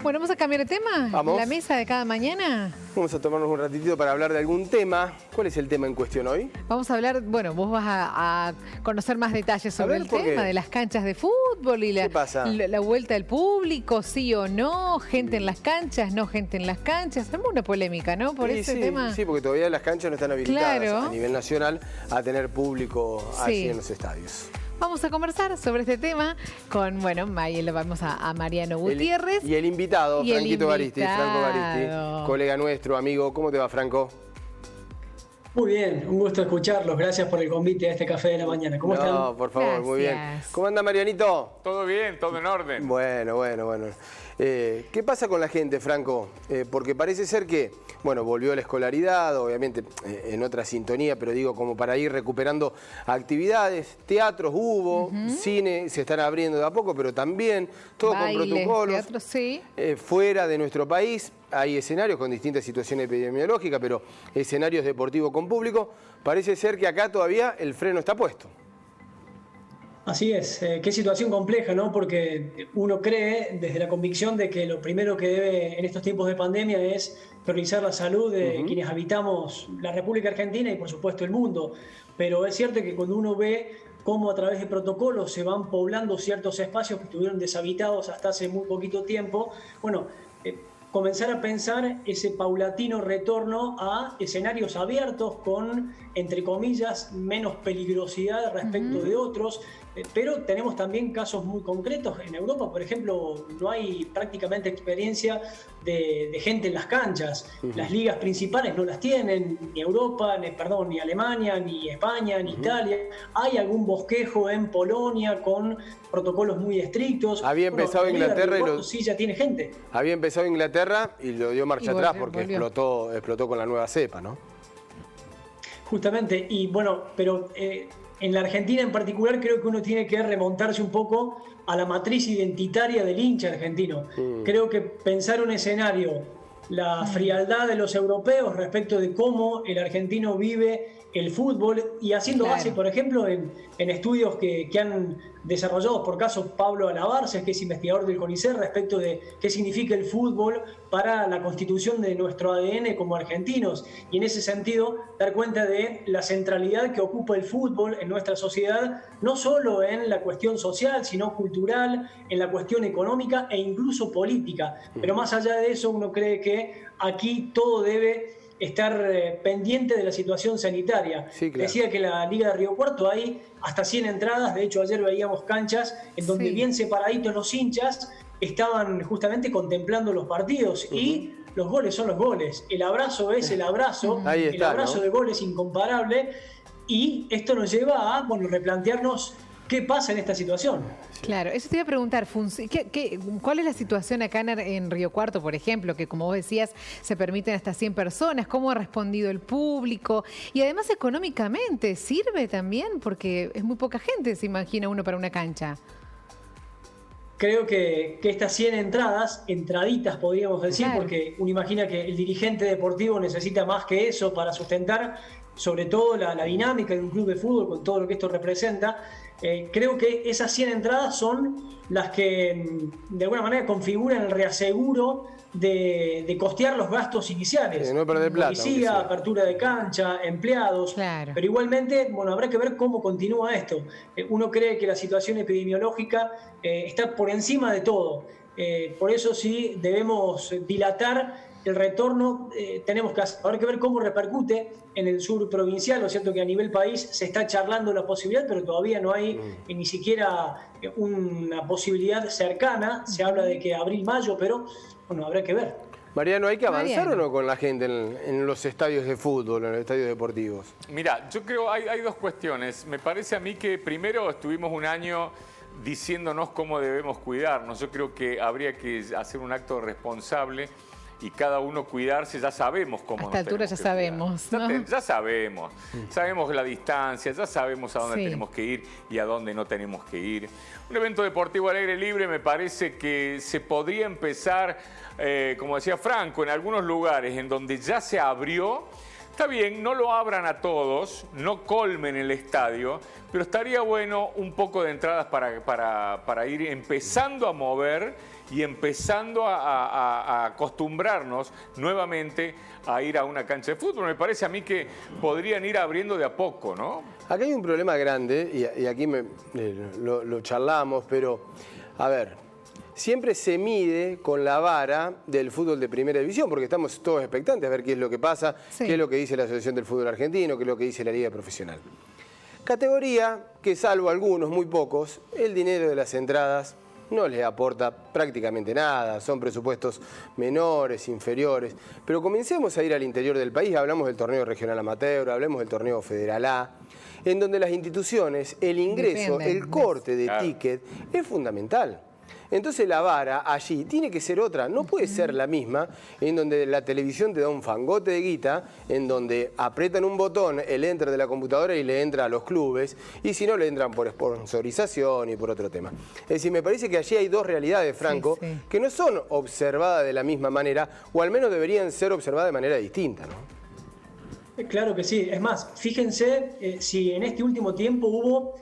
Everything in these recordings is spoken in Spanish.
Bueno, vamos a cambiar de tema. Vamos. La mesa de cada mañana. Vamos a tomarnos un ratitito para hablar de algún tema. ¿Cuál es el tema en cuestión hoy? Vamos a hablar, bueno, vos vas a conocer más detalles sobre el tema de las canchas de fútbol y la vuelta del público, sí o no, gente en las canchas, no gente en las canchas. Es una polémica, ¿no? Por ese tema. Sí, porque todavía las canchas no están habilitadas a nivel nacional a tener público allí en los estadios. Vamos a conversar sobre este tema con, bueno, ahí lo vamos a Mariano Gutiérrez. Y el invitado, Franco Baristi, colega nuestro, amigo. ¿Cómo te va, Franco? Muy bien, un gusto escucharlos. Gracias por el convite a este café de la mañana. ¿Cómo están? No, por favor, muy bien. ¿Cómo anda, Marianito? Todo bien, todo en orden. Bueno. ¿Qué pasa con la gente, Franco? Porque parece ser que, bueno, volvió la escolaridad, obviamente en otra sintonía, pero digo, como para ir recuperando actividades, teatros hubo, cine se están abriendo de a poco, pero también todo con protocolos. Teatro, sí. Fuera de nuestro país hay escenarios con distintas situaciones epidemiológicas, pero escenarios deportivos con público. Parece ser que acá todavía el freno está puesto. Así es, qué situación compleja, ¿no? Porque uno cree desde la convicción de que lo primero que debe en estos tiempos de pandemia es priorizar la salud de quienes habitamos la República Argentina y por supuesto el mundo. Pero es cierto que cuando uno ve cómo a través de protocolos se van poblando ciertos espacios que estuvieron deshabitados hasta hace muy poquito tiempo, bueno, comenzar a pensar ese paulatino retorno a escenarios abiertos con, entre comillas, menos peligrosidad respecto de otros, pero tenemos también casos muy concretos. En Europa, por ejemplo, no hay prácticamente experiencia de gente en las canchas. Las ligas principales no las tienen, ni Europa, ni Alemania, ni España, ni Italia. Hay algún bosquejo en Polonia con protocolos muy estrictos. Había empezado Inglaterra y sí ya tiene gente. Había empezado Inglaterra y lo dio marcha atrás porque explotó con la nueva cepa, ¿no? Justamente, y bueno, pero en la Argentina en particular creo que uno tiene que remontarse un poco a la matriz identitaria del hincha argentino. Creo que pensar un escenario, la frialdad de los europeos respecto de cómo el argentino vive el fútbol y haciendo base, por ejemplo, en estudios que han desarrollado por caso Pablo Alabarces, que es investigador del CONICET, respecto de qué significa el fútbol para la constitución de nuestro ADN como argentinos. Y en ese sentido, dar cuenta de la centralidad que ocupa el fútbol en nuestra sociedad, no solo en la cuestión social, sino cultural, en la cuestión económica e incluso política. Pero más allá de eso, uno cree que aquí todo debe estar pendiente de la situación sanitaria. Sí, claro. Decía que la Liga de Río Cuarto hay hasta 100 entradas, de hecho ayer veíamos canchas en donde bien separaditos los hinchas estaban justamente contemplando los partidos y los goles son los goles, el abrazo es el abrazo, el abrazo de gol es incomparable y esto nos lleva a replantearnos qué pasa en esta situación. Claro, eso te iba a preguntar, ¿cuál es la situación acá en Río Cuarto, por ejemplo, que como vos decías, se permiten hasta 100 personas? ¿Cómo ha respondido el público? Y además económicamente, ¿sirve también? Porque es muy poca gente, se imagina uno para una cancha. Creo que estas 100 entraditas podríamos decir, porque uno imagina que el dirigente deportivo necesita más que eso para sustentar sobre todo la dinámica de un club de fútbol con todo lo que esto representa. Creo que esas 100 entradas son las que de alguna manera configuran el reaseguro de costear los gastos iniciales. No perder plata. Policía, apertura de cancha, empleados. Pero igualmente, habrá que ver cómo continúa esto. Uno cree que la situación epidemiológica está por encima de todo. Por eso sí debemos dilatar el retorno, habrá que ver cómo repercute en el sur provincial, ¿no es cierto? Que a nivel país se está charlando la posibilidad, pero todavía no hay ni siquiera una posibilidad cercana. Se habla de que abril, mayo, pero habrá que ver. Mariano, ¿hay que avanzar o no con la gente en los estadios de fútbol, en los estadios deportivos? Mira, yo creo hay dos cuestiones. Me parece a mí que primero estuvimos un año diciéndonos cómo debemos cuidarnos. Yo creo que habría que hacer un acto responsable y cada uno cuidarse. Ya sabemos cómo. A esta altura ya sabemos, ¿no? Ya sabemos. Sabemos la distancia, ya sabemos a dónde tenemos que ir y a dónde no tenemos que ir. Un evento deportivo al aire libre me parece que se podría empezar, como decía Franco, en algunos lugares en donde ya se abrió, Está bien, no lo abran a todos, no colmen el estadio, pero estaría bueno un poco de entradas para ir empezando a mover y empezando a acostumbrarnos nuevamente a ir a una cancha de fútbol. Me parece a mí que podrían ir abriendo de a poco, ¿no? Aquí hay un problema grande, y aquí lo charlamos, pero, a ver, siempre se mide con la vara del fútbol de primera división, porque estamos todos expectantes a ver qué es lo que pasa, qué es lo que dice la Asociación del Fútbol Argentino, qué es lo que dice la Liga Profesional. Categoría que, salvo algunos, muy pocos, el dinero de las entradas no les aporta prácticamente nada, son presupuestos menores, inferiores, pero comencemos a ir al interior del país, hablamos del torneo regional amateur, hablemos del torneo federal A, en donde las instituciones, el ingreso, el corte de ticket es fundamental. Entonces la vara allí tiene que ser otra, no puede ser la misma en donde la televisión te da un fangote de guita, en donde apretan un botón, el enter de la computadora y le entra a los clubes, y si no le entran por sponsorización y por otro tema. Es decir, me parece que allí hay dos realidades, Franco, que no son observadas de la misma manera, o al menos deberían ser observadas de manera distinta, ¿no? Claro que sí, es más, fíjense si en este último tiempo hubo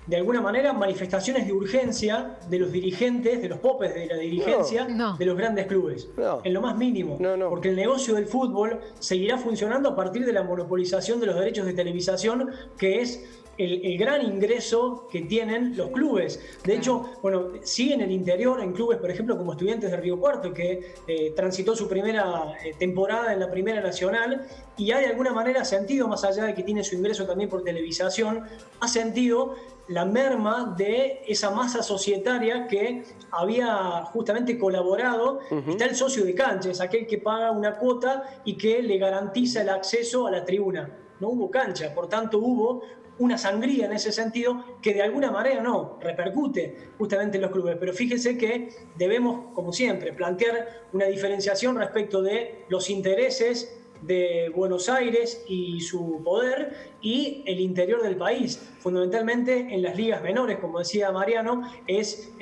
de alguna manera manifestaciones de urgencia de los dirigentes, de los popes de la dirigencia de los grandes clubes, en lo más mínimo, porque el negocio del fútbol seguirá funcionando a partir de la monopolización de los derechos de televisación, que es el gran ingreso que tienen los clubes. De hecho, bueno, sí en el interior, en clubes, por ejemplo, como Estudiantes de Río Cuarto, que transitó su primera temporada en la Primera Nacional, y ha de alguna manera sentido, más allá de que tiene su ingreso también por televisación, ha sentido la merma de esa masa societaria que había justamente colaborado. Está el socio de cancha, es aquel que paga una cuota y que le garantiza el acceso a la tribuna. No hubo cancha, por tanto hubo una sangría en ese sentido que de alguna manera repercute justamente en los clubes. Pero fíjense que debemos, como siempre, plantear una diferenciación respecto de los intereses de Buenos Aires y su poder y el interior del país. Fundamentalmente en las ligas menores, como decía Mariano, es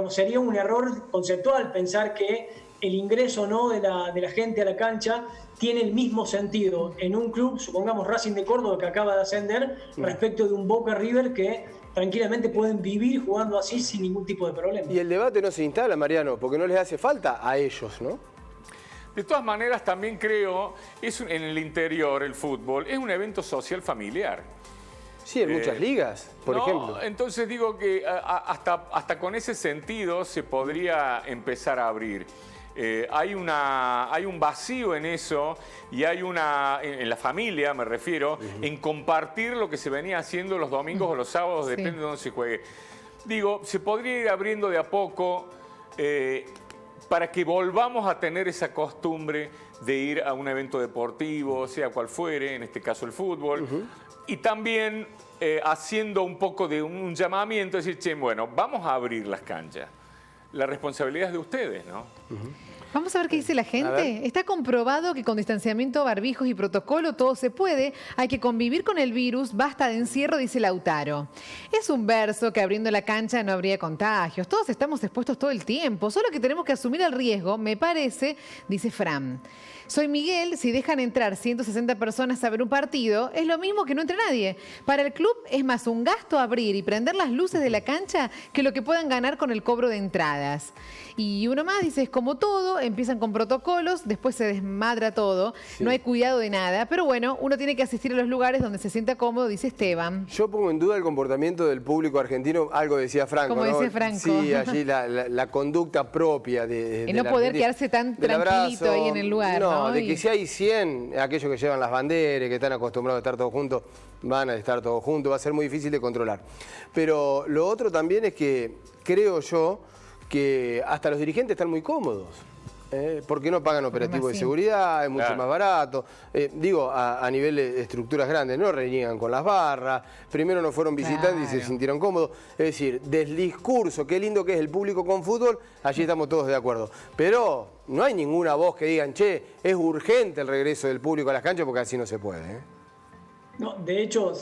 sería un error conceptual pensar que el ingreso de la gente a la cancha tiene el mismo sentido en un club, supongamos Racing de Córdoba, que acaba de ascender, respecto de un Boca River que tranquilamente pueden vivir jugando así sin ningún tipo de problema. Y el debate no se instala, Mariano, porque no les hace falta a ellos, ¿no? De todas maneras, también creo, en el interior, el fútbol, es un evento social familiar. Sí, en muchas ligas, por ejemplo. Entonces digo que hasta con ese sentido se podría empezar a abrir. Hay un vacío en eso y hay en la familia, me refiero, en compartir lo que se venía haciendo los domingos o los sábados, depende de dónde se juegue. Digo, se podría ir abriendo de a poco para que volvamos a tener esa costumbre de ir a un evento deportivo, sea cual fuere, en este caso el fútbol, y también haciendo un poco de un llamamiento, decir, che, bueno, vamos a abrir las canchas. La responsabilidad es de ustedes, ¿no? Vamos a ver qué dice la gente. Está comprobado que con distanciamiento, barbijos y protocolo todo se puede. Hay que convivir con el virus, basta de encierro, dice Lautaro. Es un verso que abriendo la cancha no habría contagios. Todos estamos expuestos todo el tiempo. Solo que tenemos que asumir el riesgo, me parece, dice Fran. Soy Miguel, si dejan entrar 160 personas a ver un partido, es lo mismo que no entre nadie. Para el club es más un gasto abrir y prender las luces de la cancha que lo que puedan ganar con el cobro de entradas. Y uno más dice, es como todo, empiezan con protocolos, después se desmadra todo, no hay cuidado de nada, pero bueno, uno tiene que asistir a los lugares donde se sienta cómodo, dice Esteban. Yo pongo en duda el comportamiento del público argentino, algo decía Franco, como decía Franco. Sí, allí la conducta propia de no poder quedarse tan tranquilito ahí en el lugar, ¿no? De que si hay 100, aquellos que llevan las banderas, que están acostumbrados a estar todos juntos, van a estar todos juntos, va a ser muy difícil de controlar. Pero lo otro también es que creo yo que hasta los dirigentes están muy cómodos. Porque no pagan operativo de seguridad, es mucho más barato. A nivel de estructuras grandes, no reniegan con las barras, primero no fueron visitantes y se sintieron cómodos. Es decir, del discurso, qué lindo que es el público con fútbol, allí estamos todos de acuerdo. Pero no hay ninguna voz que digan, che, es urgente el regreso del público a las canchas porque así no se puede. No, de hecho,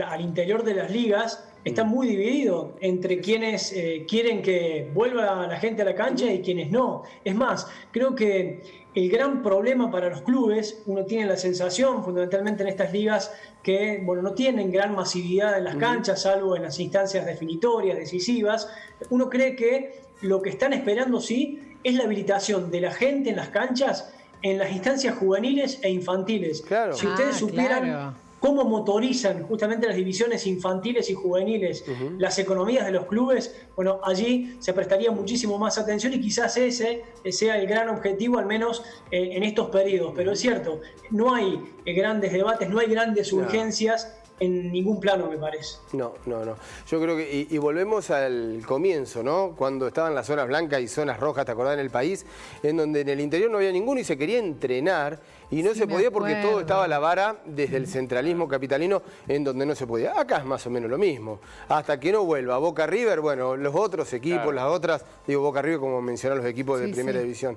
al interior de las ligas está muy dividido entre quienes quieren que vuelva la gente a la cancha y quienes no. Es más, creo que el gran problema para los clubes, uno tiene la sensación, fundamentalmente en estas ligas, que no tienen gran masividad en las canchas, salvo en las instancias definitorias, decisivas. Uno cree que lo que están esperando, sí, es la habilitación de la gente en las canchas en las instancias juveniles e infantiles. Claro. Si ustedes supieran cómo motorizan justamente las divisiones infantiles y juveniles las economías de los clubes, allí se prestaría muchísimo más atención y quizás ese sea el gran objetivo, al menos en estos periodos. Pero es cierto, no hay grandes debates, no hay grandes urgencias en ningún plano, me parece. No. Yo creo que, y volvemos al comienzo, ¿no? Cuando estaban las zonas blancas y zonas rojas, ¿te acordás? En el país, en donde en el interior no había ninguno y se quería entrenar y no se podía porque todo estaba a la vara desde el centralismo capitalino, en donde no se podía. Acá es más o menos lo mismo. Hasta que no vuelva Boca River, los otros equipos, las otras, digo Boca River como mencionaron los equipos de primera división,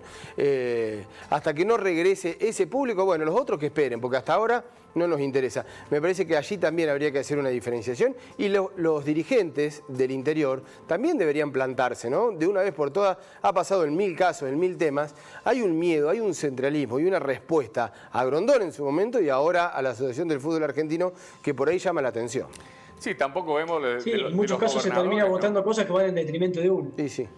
hasta que no regrese ese público, los otros que esperen, porque hasta ahora no nos interesa. Me parece que allí también habría que hacer una diferenciación y los dirigentes del interior también deberían plantarse, ¿no? De una vez por todas, ha pasado en 1000 casos, en 1000 temas, hay un miedo, hay un centralismo y una respuesta a Grondona en su momento y ahora a la Asociación del Fútbol Argentino que por ahí llama la atención. Sí, tampoco vemos... en muchos casos se termina votando cosas que van en detrimento de uno. Sí.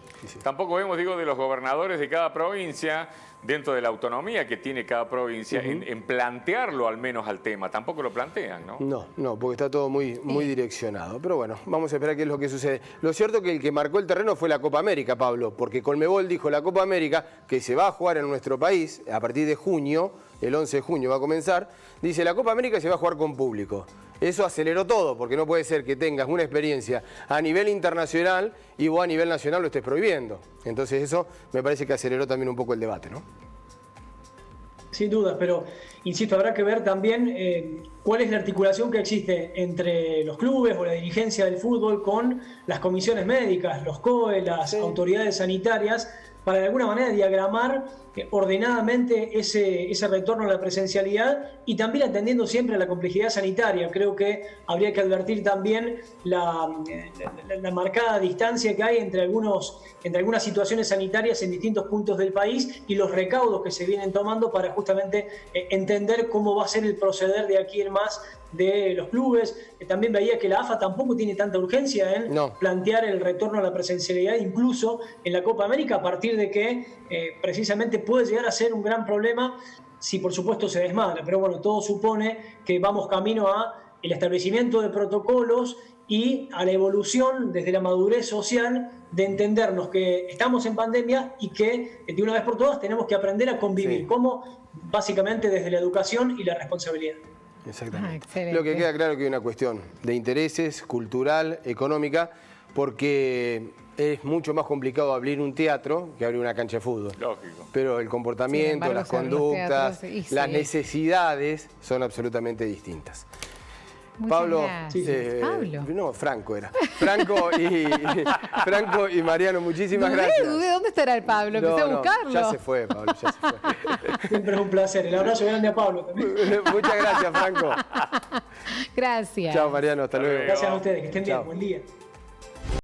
Tampoco vemos, de los gobernadores de cada provincia, dentro de la autonomía que tiene cada provincia, en plantearlo al menos al tema. Tampoco lo plantean, ¿no? No, porque está todo muy direccionado. Pero bueno, vamos a esperar qué es lo que sucede. Lo cierto es que el que marcó el terreno fue la Copa América, Pablo, porque Conmebol dijo la Copa América, que se va a jugar en nuestro país a partir de junio, el 11 de junio va a comenzar, dice la Copa América se va a jugar con público. Eso aceleró todo, porque no puede ser que tengas una experiencia a nivel internacional y vos a nivel nacional lo estés prohibiendo. Entonces eso me parece que aceleró también un poco el debate, ¿no? Sin duda, pero insisto, habrá que ver también cuál es la articulación que existe entre los clubes o la dirigencia del fútbol con las comisiones médicas, los COE, las autoridades sanitarias, para de alguna manera diagramar ordenadamente ese retorno a la presencialidad y también atendiendo siempre a la complejidad sanitaria. Creo que habría que advertir también la marcada distancia que hay entre algunas situaciones sanitarias en distintos puntos del país y los recaudos que se vienen tomando para justamente entender cómo va a ser el proceder de aquí en más de los clubes. También veía que la AFA tampoco tiene tanta urgencia en plantear el retorno a la presencialidad, incluso en la Copa América, a partir de que precisamente puede llegar a ser un gran problema si por supuesto se desmadra. Pero todo supone que vamos camino a el establecimiento de protocolos y a la evolución desde la madurez social de entendernos que estamos en pandemia y que de una vez por todas tenemos que aprender a convivir, como básicamente desde la educación y la responsabilidad. Exactamente. Lo que queda claro que hay una cuestión de intereses, cultural, económica, porque es mucho más complicado abrir un teatro que abrir una cancha de fútbol. Lógico. Pero el comportamiento, las conductas, las necesidades son absolutamente distintas. Pablo, no, Franco era. Franco y Mariano, muchísimas gracias. ¿Dónde estará el Pablo? Empecé a buscarlo. Ya se fue, Pablo, ya se fue. Siempre es un placer. El abrazo grande a Pablo también. Muchas gracias, Franco. Gracias. Chao, Mariano, hasta luego. Gracias a ustedes, que estén bien. Buen día.